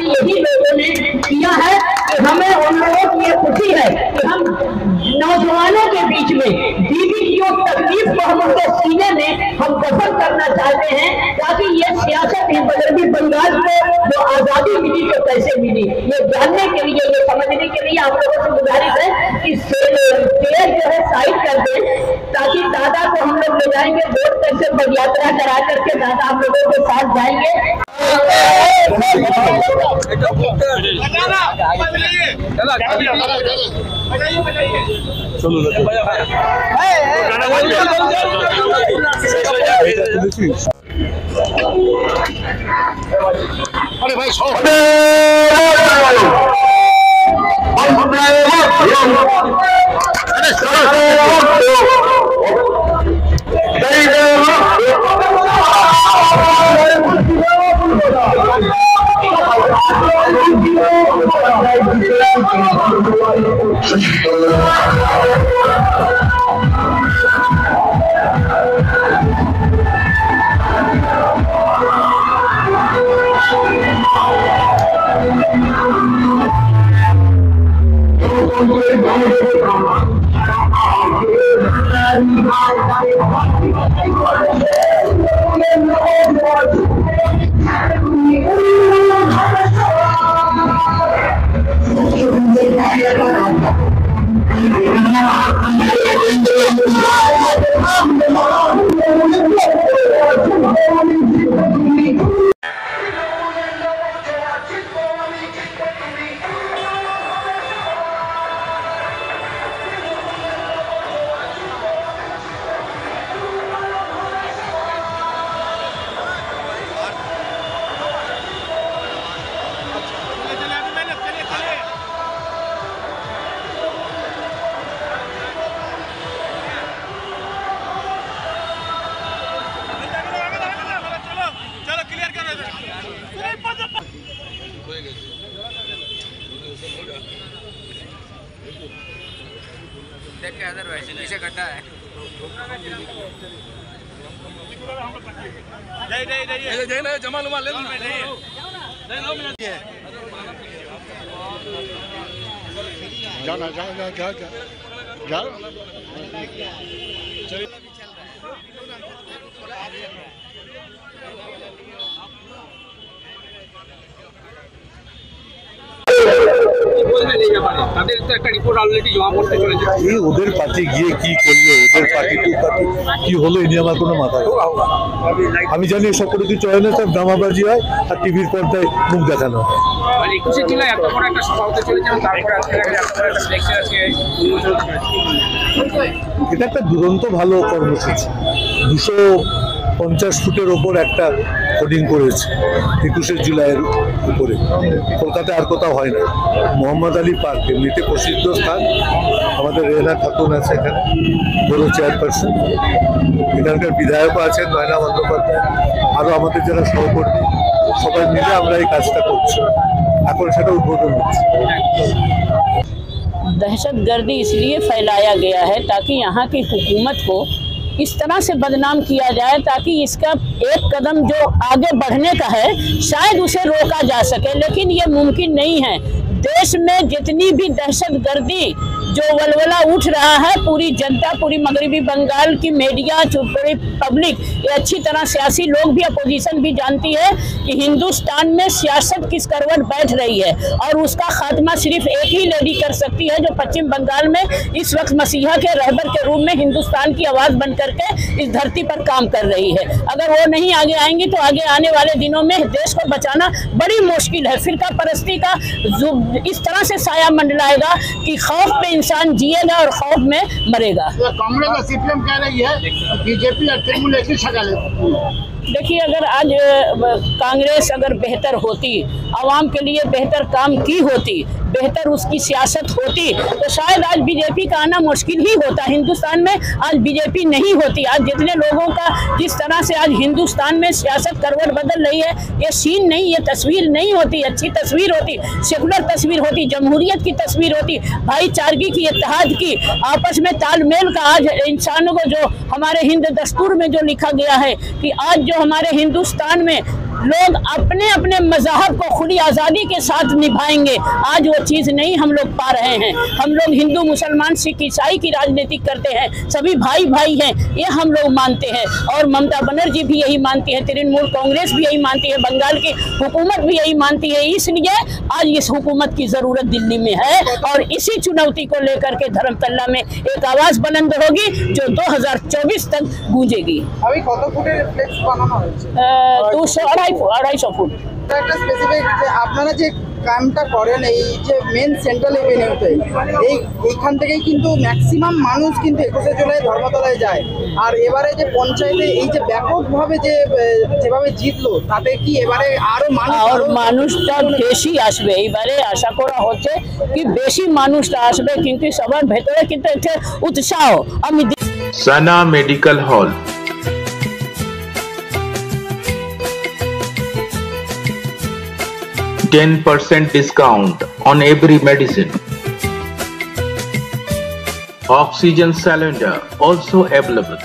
बाकी यही लोगों ने किया है कि हमें उन लोगों की ये खुशी है कि हम नौजवानों के बीच में दीदी की जो तकलीफ को हम उनके सीने में हम दफन करना चाहते हैं, ताकि ये सियासत है मगरबी बंगाल को जो आजादी मिली तो कैसे मिली, ये जानने के लिए, ये समझने के लिए आप लोगों से गुजारिश है कि शेर जो है साइड कर दें, ताकि दादा को हम लोग ले जाएंगे वोट करके पद यात्रा करा करके दादा हम लोगों के साथ जाएंगे। अरे भाई देख के अंदर वैसे पीछे गड्ढा है। जय ना जमा लुमा ले लो जाना जा ওদের পার্টি গিয়ে কি করলো, ওদের পার্টি কি হলো এ নিয়ে আমার কোনো মাথায়, আমি জানি সব করে কি চয়নে সব দামাবাজি হয় আর টিভির পর্দায় মুখ দেখানো হয়। এটা একটা দুরন্ত ভালো কর্মসূচি, 250 ফুটের ওপর একটা হোর্ডিং করেছে 21শে জুলাইয়ের উপরে, কলকাতায় আর কোথাও হয় না। মোহাম্মদ আলী পার্ক এমনিতে প্রসিদ্ধ স্থান, আমাদের রেনা খাতুন আছে এখানে বড় চেয়ারপারসন, এখানকার বিধায়কও আছেন নয়না বন্দ্যোপাধ্যায়, আরও আমাদের যারা সহকর্মী সবাই মিলে আমরা এই কাজটা করছি, এখন সেটা উদ্বোধন হচ্ছে। दहशतगर्दी इसलिए फैलाया गया है ताकि यहाँ की हुकूमत को इस तरह से बदनाम किया जाए, ताकि इसका एक कदम जो आगे बढ़ने का है शायद उसे रोका जा सके, लेकिन ये मुमकिन नहीं है। देश में जितनी भी दहशतगर्दी जो वलवला उठ रहा है, पूरी जनता, पूरी मगरबी बंगाल की मीडिया, पूरी पब्लिक, ये अच्छी तरह सियासी लोग भी, अपोजिशन भी जानती है कि हिंदुस्तान में सियासत किस करवट बैठ रही है, और उसका खात्मा सिर्फ एक ही लेडी कर सकती है जो पश्चिम बंगाल में इस वक्त मसीहा के रहबर के रूप में हिंदुस्तान की आवाज़ बन करके इस धरती पर काम कर रही है। अगर वो नहीं आगे आएंगी तो आगे आने वाले दिनों में देश को बचाना बड़ी मुश्किल है। फिरका परस्ती का इस तरह से साया मंडलाएगा कि खौफ पे इंसान जिएगा और खौफ में मरेगा। कांग्रेस और सीपीएम कह रही है बीजेपी और तृणमूल एक ही शक्ल है। देखिए, अगर आज कांग्रेस अगर बेहतर होती, आवाम के लिए बेहतर काम की होती, बेहतर उसकी सियासत होती, तो शायद आज बीजेपी का आना मुश्किल ही होता। हिंदुस्तान में आज बीजेपी नहीं होती। आज जितने लोगों का जिस तरह से आज हिंदुस्तान में सियासत करवट बदल रही है, ये सीन नहीं, ये तस्वीर नहीं होती, अच्छी तस्वीर होती, सेकुलर तस्वीर होती, जमहूरियत की तस्वीर होती, भाईचारगी की, इत्तेहाद की, आपस में तालमेल का। आज इंसानों को जो हमारे हिंद दस्तूर में जो लिखा गया है कि आज जो हमारे हिंदुस्तान में लोग अपने अपने मजहब को खुली आज़ादी के साथ निभाएंगे। आज वो चीज़ नहीं हम लोग पा रहे हैं। हम लोग हिंदू मुसलमान सिख ईसाई की राजनीति करते हैं, सभी भाई भाई हैं, ये हम लोग मानते हैं। और ममता बनर्जी भी यही मानती है, तृणमूल कांग्रेस भी यही मानती है, बंगाल की हुकूमत भी यही मानती है। इसलिए आज इस हुकूमत की ज़रूरत दिल्ली में है और इसी चुनौती को लेकर के धर्मतल्ला में एक आवाज़ बुलंद होगी जो 2024 तक गूंजेगी। अभी কত ফুটের ফ্লেক্স বানানো হয়েছে? 200-250 ফুট। একটা স্পেসিফিক যে আপনারা যে কামটা করেন এই যে মেন সেন্ট্রাল এভিনিউতে এইখান থেকেই কিন্তু ম্যাক্সিমাম মানুষ কিন্তু 21শে জুলাই ধর্মতলায় যায়। আর এবারে যে পঞ্চায়েতে এই যে ব্যাপকভাবে যেভাবে জিতলো তাতে কি এবারে আরো মানুষটা বেশি আসবে, এইবারে আশা করা হচ্ছে কি বেশি মানুষটা আসবে, কিন্তু সবার ভেতরে কিন্তু একটা উৎসাহ। আমি সানা medical hall, 10% discount on every medicine. Oxygen cylinder also available.